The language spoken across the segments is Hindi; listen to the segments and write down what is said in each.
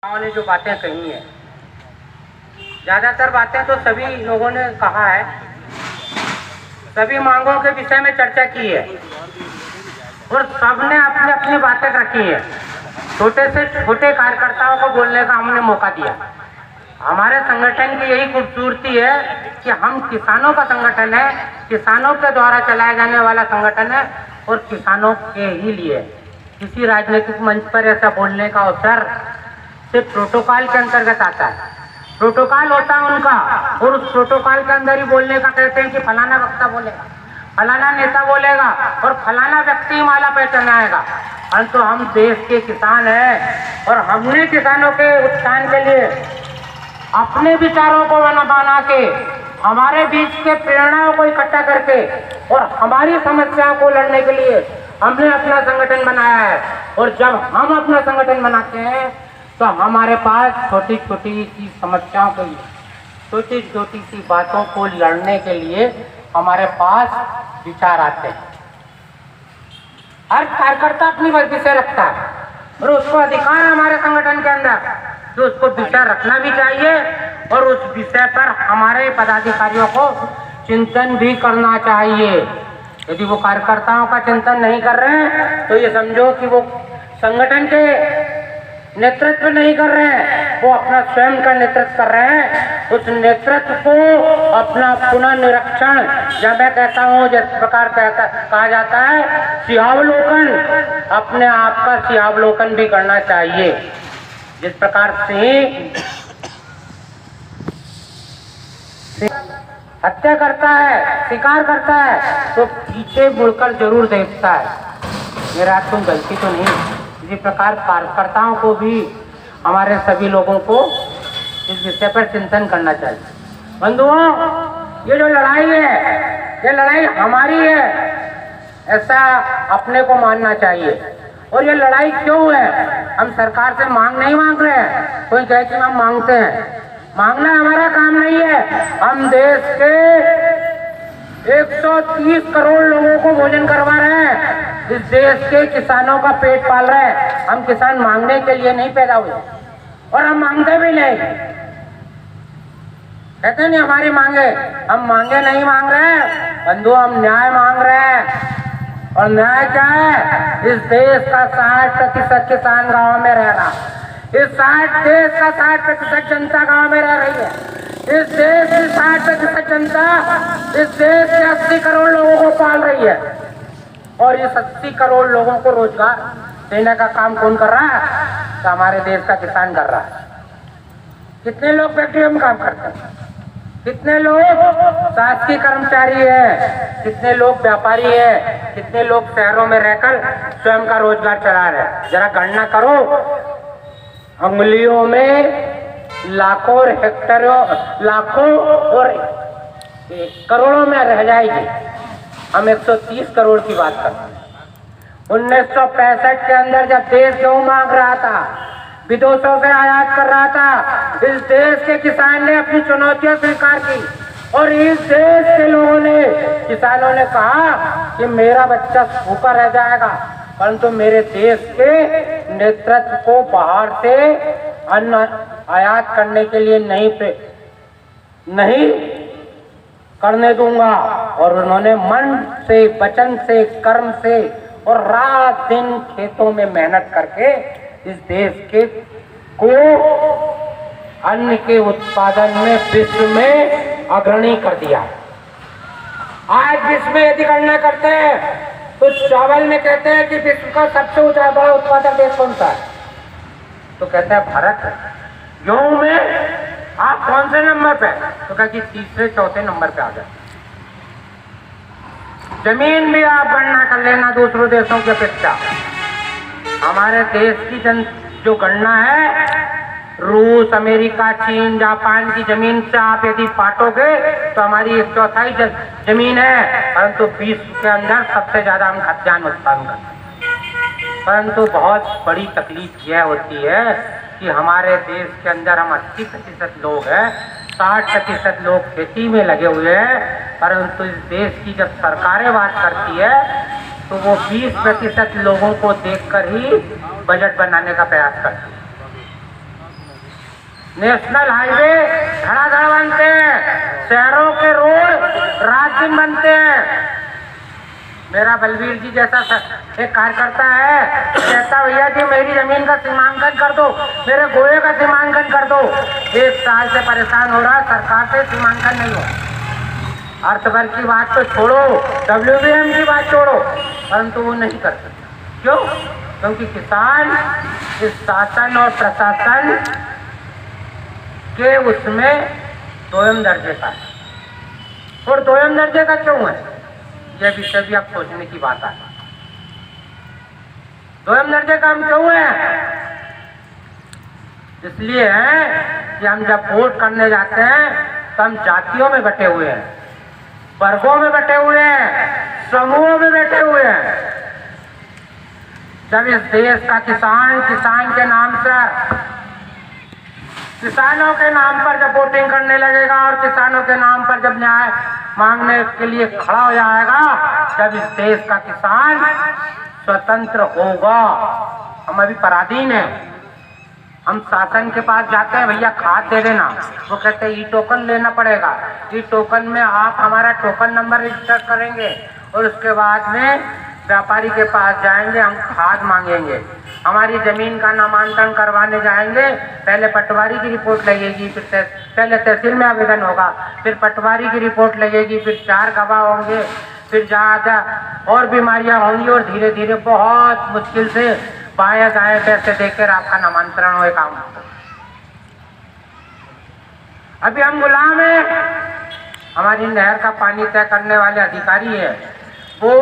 ने जो बातें कही हैं, ज्यादातर बातें तो सभी लोगों ने कहा है, सभी मांगों के विषय में चर्चा की है और सबने अपनी अपनी बातें रखी है। छोटे से छोटे कार्यकर्ताओं को बोलने का हमने मौका दिया। हमारे संगठन की यही खूबसूरती है कि हम किसानों का संगठन है, किसानों के द्वारा चलाया जाने वाला संगठन है और किसानों के ही लिए। किसी राजनीतिक मंच पर ऐसा बोलने का अवसर सिर्फ प्रोटोकॉल के अंतर्गत आता है। प्रोटोकॉल होता है उनका और उस प्रोटोकॉल के अंदर ही बोलने का कहते हैं कि फलाना वक्ता बोलेगा, फलाना नेता बोलेगा और फलाना व्यक्ति माला पहचानाएगा। परंतु हम देश के किसान हैं और हमने किसानों के उत्थान के लिए अपने विचारों को बना के, हमारे बीच के प्रेरणाओं को इकट्ठा करके और हमारी समस्याओं को लड़ने के लिए हमने अपना संगठन बनाया है। और जब हम अपना संगठन बनाते हैं तो हमारे पास छोटी छोटी सी समस्याओं के लिए, छोटी छोटी सी बातों को लड़ने के लिए हमारे पास विचार आते हैं। हर कार्यकर्ता अपनी विषय रखता है और उसको अधिकार है हमारे संगठन के अंदर, तो उसको विषय रखना भी चाहिए और उस विषय पर हमारे पदाधिकारियों को चिंतन भी करना चाहिए। यदि वो कार्यकर्ताओं का चिंतन नहीं कर रहे हैं तो ये समझो कि वो संगठन के नेतृत्व नहीं कर रहे हैं, वो अपना स्वयं का नेतृत्व कर रहे हैं। उस नेतृत्व को अपना पुनः निरीक्षण, जब मैं कहता हूँ जिस प्रकार कहा जाता है सिंहावलोकन, अपने आप का सिंहावलोकन भी करना चाहिए। जिस प्रकार से हत्या करता है, शिकार करता है, तो पीछे मुड़कर जरूर देखता है मेरा तुम गलती तो नहीं। इसी प्रकार कार्यकर्ताओं को भी, हमारे सभी लोगों को इस विषय पर चिंतन करना चाहिए। बंधुओं, ये जो लड़ाई है, ये लड़ाई हमारी है, ऐसा अपने को मानना चाहिए। और ये लड़ाई क्यों है? हम सरकार से मांग नहीं मांग रहे हैं। कोई कहे कि हम मांगते हैं, मांगना हमारा काम नहीं है। हम देश के 130 करोड़ लोगों को भोजन करवा रहे हैं, इस देश के किसानों का पेट पाल रहे हैं। हम किसान मांगने के लिए नहीं पैदा हुए और हम मांगते भी नहीं। कहते नहीं हमारी मांगे, हम मांगे नहीं मांग रहे हैं बंधु, हम न्याय मांग रहे हैं। और न्याय क्या है? इस देश का 60% किसान गांव में रह रहा, इस देश का 60% जनता गांव में रह रही है। इस देश की 60% जनता इस देश के 80 करोड़ लोगों को पाल रही है और इस 80 करोड़ लोगों को रोजगार देने का काम कौन कर रहा है? तो हमारे देश का किसान कर रहा है। कितने लोग फैक्ट्रियों में काम करते हैं, कितने लोग शासकीय कर्मचारी है, कितने लोग व्यापारी है, कितने लोग शहरों में रहकर स्वयं का रोजगार चला रहे हैं। जरा गणना करो, अंगुलियों में लाखों और हेक्टरों, लाखों और करोड़ों में रह जाएगी। हम 130 करोड़ की बात करते हैं। 1965 के अंदर जब देश गेहूं मांग रहा था, विदेशों से आयात कर रहा था, इस देश के किसान ने अपनी चुनौतियां स्वीकार की और इस देश के लोगों ने, किसानों ने कहा कि मेरा बच्चा भूखा रह जाएगा, परंतु मेरे देश के नेतृत्व को बाहर से अन्न आयात करने के लिए नहीं करने दूंगा। और उन्होंने मन से, वचन से, कर्म से और रात दिन खेतों में मेहनत करके इस देश के को अन्न के उत्पादन में विश्व में अग्रणी कर दिया। आज विश्व में यदि गणना करते हैं तो चावल में कहते हैं कि विश्व का सबसे ऊंचा बड़ा उत्पादक देश कौन सा है? तो कहता है भारत। गेहूं में आप कौन से नंबर पे? तो कहती तीसरे चौथे नंबर पे आ गए। जमीन भी आप गणना कर लेना दूसरों देशों की अपेक्षा। हमारे देश की जो गणना है, रूस, अमेरिका, चीन, जापान की जमीन से आप यदि बांटोगे तो हमारी 1/4 जमीन है, परंतु विश्व के अंदर सबसे ज्यादा हम खाद्यान्न उत्पादन करते हैं। परंतु बहुत बड़ी तकलीफ यह होती है कि हमारे देश के अंदर हम 80% लोग हैं, 60% लोग खेती में लगे हुए हैं, परंतु इस देश की जब सरकारें बात करती है तो वो 20% लोगों को देखकर ही बजट बनाने का प्रयास करती है। नेशनल हाईवे धड़ाधड़ बनते हैं, शहरों के रोड रात दिन बनते हैं। मेरा बलबीर जी जैसा एक कार्यकर्ता है, कहता भैया जी मेरी जमीन का सीमांकन कर दो, मेरे गोये का सीमांकन कर दो। 1 साल से परेशान हो रहा, सरकार से सीमांकन नहीं हो। अर्थबल की बात तो छोड़ो, WBM की बात छोड़ो, परंतु वो नहीं कर सकते। क्यों? क्योंकि किसान इस शासन और प्रशासन के उसमें दोयम दर्जे का है। और दोयम दर्जे का क्यों है, यह विषय भी आप सोचने की बात है। दोयम दर्जे का हम क्यों है? इसलिए है कि हम जब वोट करने जाते हैं तो हम जातियों में बटे हुए हैं, वर्गों में बटे हुए हैं, समूहों में बैठे हुए हैं। जब इस देश का किसान के नाम से, किसानों के नाम पर जब वोटिंग करने लगेगा और किसानों के नाम पर जब न्याय मांगने के लिए खड़ा हो जाएगा, जब इस देश का किसान स्वतंत्र होगा। हम अभी पराधीन हैं। हम शासन के पास जाते हैं, भैया खाद दे देना, वो कहते हैं ई टोकन लेना पड़ेगा। ई टोकन में आप हमारा टोकन नंबर रजिस्टर करेंगे और उसके बाद में व्यापारी के पास जाएंगे, हम खाद मांगेंगे। हमारी जमीन का नामांकन करवाने जाएंगे, पहले पटवारी की रिपोर्ट लगेगी, फिर पहले तहसील में आवेदन होगा, फिर पटवारी की रिपोर्ट लगेगी, फिर 4 गवाह होंगे, फिर ज़्यादा और बीमारियां होंगी और धीरे धीरे बहुत मुश्किल से बाएं दाएं पैसे देकर आपका नामांतरण होगा। अभी हम गुलाम हैं। हमारी नहर का पानी तय करने वाले अधिकारी है, वो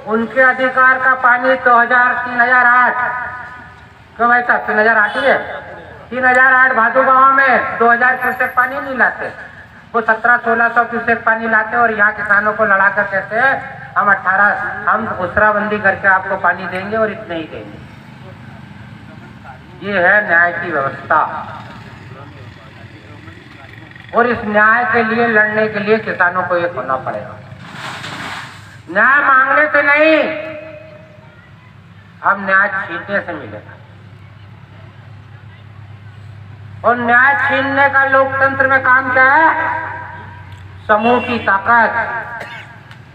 उनके अधिकार का पानी 3008 क्यों भाई साहब 3008 ही है। 3008 भादू गाँव में 2000 क्यूसेक पानी नहीं लाते, वो 1700-1600 क्यूसेक पानी लाते और यहाँ किसानों को लड़ा कर कहते हैं हम घुसराबंदी करके आपको पानी देंगे और इतने ही देंगे। ये है न्याय की व्यवस्था। और इस न्याय के लिए लड़ने के लिए किसानों को एक होना पड़ेगा। न्याय मांगने से नहीं, अब न्याय छीनने से मिलेगा। और न्याय छीनने का लोकतंत्र में काम क्या है? समूह की ताकत,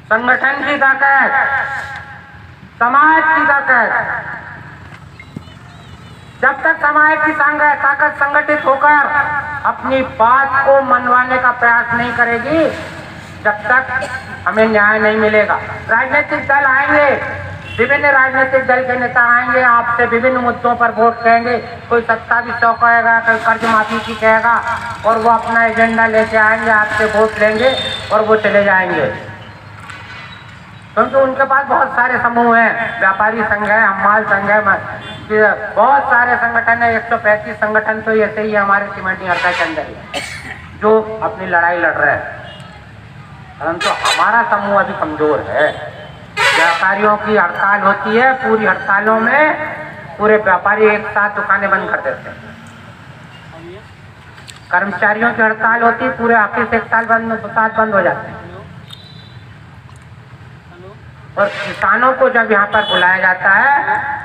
संगठन की ताकत, समाज की ताकत। जब तक समाज की ताकत संगठित होकर अपनी बात को मनवाने का प्रयास नहीं करेगी, जब तक हमें न्याय नहीं मिलेगा। राजनीतिक दल आएंगे, विभिन्न राजनीतिक दल के नेता आएंगे, आपसे विभिन्न मुद्दों पर वोट कहेंगे। कोई 2700 कहेगा, कोई कर्ज माफी की कहेगा, और वो अपना एजेंडा लेके आएंगे, आपसे वोट लेंगे और वो चले जाएंगे। क्योंकि उनके पास बहुत सारे समूह हैं, व्यापारी संघ है, हमाल संघ है, बहुत सारे संगठन है। 135 संगठन तो ऐसे ही है हमारे सीमेंटी हड़ताल के अंदर ही, जो अपनी लड़ाई लड़ रहे हैं। परंतु हमारा समूह अभी कमजोर है। व्यापारियों की हड़ताल होती है, पूरी हड़तालों में पूरे व्यापारी एक साथ दुकानें बंद कर देते हैं। कर्मचारियों की हड़ताल होती है, पूरे ऑफिस एक साथ बंद हो जाते हैं। और किसानों को जब यहाँ पर बुलाया जाता है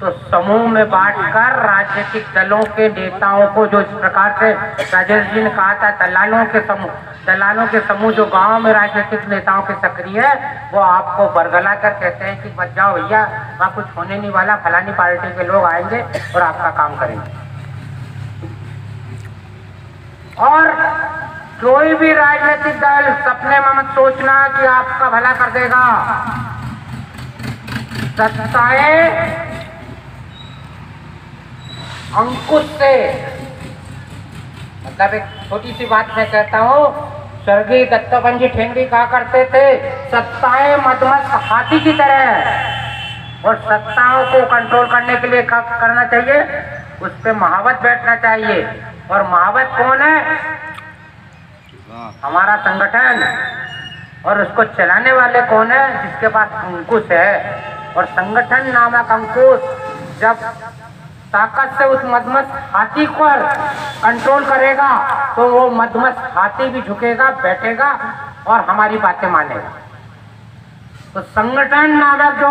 तो समूह में बांटकर राजनीतिक दलों के नेताओं को, जो इस प्रकार से राजेश जी ने कहा था दलालों के समूह जो गांव में राजनीतिक नेताओं के सक्रिय है, वो आपको बरगला कर कहते हैं कि मत जाओ भैया, वहाँ कुछ होने नहीं वाला, फलानी पार्टी के लोग आएंगे और आपका काम करेंगे। और कोई भी राजनीतिक दल सपने में मत सोचना कि आपका भला कर देगा। सत्ताएं अंकुश से, मतलब एक छोटी सी बात मैं कहता हूँ, स्वर्गीय दत्तोपंत जी ठेंगड़ी कहा करते थे, सत्ताएं मदमस्त हाथी की तरह है। और सत्ताओं को कंट्रोल करने के लिए क्या करना चाहिए? उस पर महावत बैठना चाहिए। और महावत कौन है? हमारा संगठन। और उसको चलाने वाले कौन है? जिसके पास अंकुश है। और संगठन नामक अंकुश जब ताकत से उस मदमस्त हाथी पर कंट्रोल करेगा तो वो मदमस्त हाथी भी झुकेगा, बैठेगा और हमारी बातें मानेगा। तो संगठन नामक जो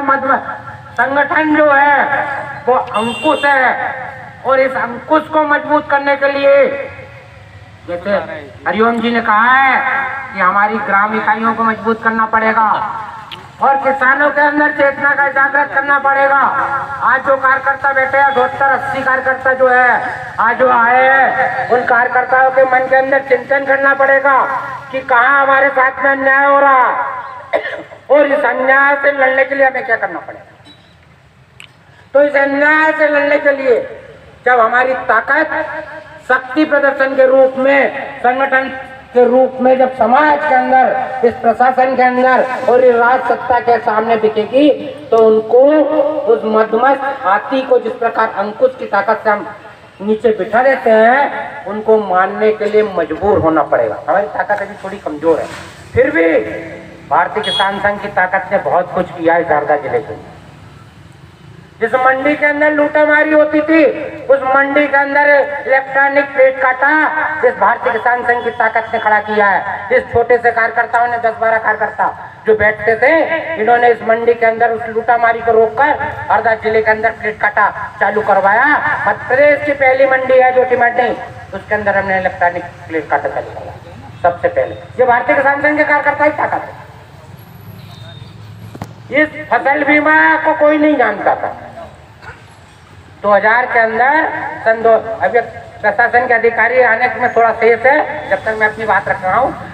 संगठन जो है वो अंकुश है, और इस अंकुश को मजबूत करने के लिए, जैसे हरिओम जी ने कहा है कि हमारी ग्राम इकाइयों को मजबूत करना पड़ेगा और किसानों के अंदर चेतना का जागृत करना पड़ेगा। आज जो कार्यकर्ता बैठे हैं 78-80 कार्यकर्ता जो है आज जो आए हैं, उन कार्यकर्ताओं के मन के अंदर चिंतन करना पड़ेगा कि कहाँ हमारे साथ में अन्याय हो रहा और इस अन्याय से लड़ने के लिए हमें क्या करना पड़ेगा। तो इस अन्याय से लड़ने के लिए जब हमारी ताकत शक्ति प्रदर्शन के रूप में, संगठन के रूप में जब समाज के अंदर, इस प्रशासन के अंदर और इस राज सत्ता के सामने दिखेगी, तो उनको उस मधुमस्त हाथी को जिस प्रकार अंकुश की ताकत से हम नीचे बिठा देते हैं, उनको मानने के लिए मजबूर होना पड़ेगा। हमारी ताकत अभी थोड़ी कमजोर है, फिर भी भारतीय किसान संघ की ताकत ने बहुत कुछ किया है शारदा जिले के। जिस मंडी के अंदर लूटामारी होती थी, उस मंडी के अंदर इलेक्ट्रॉनिक प्लेट काटा इस भारतीय किसान संघ की ताकत ने खड़ा किया है। इस छोटे से कार्यकर्ताओं ने 10-12 कार्यकर्ता जो बैठते थे, इन्होंने इस मंडी के अंदर उस लूटामारी को रोककर हरदा जिले के अंदर प्लेट काटा चालू करवाया। मध्य प्रदेश की पहली मंडी है जो मंडी, उसके अंदर हमने इलेक्ट्रॉनिक प्लेट काटा चालू करवाया सबसे पहले। ये भारतीय किसान संघ के कार्यकर्ता ही ताकत है। इस फसल बीमा को कोई नहीं जानता था। 2000 के अंदर अभी प्रशासन के अधिकारी आने में थोड़ा शेष है, जब तक मैं अपनी बात रख रहा हूँ।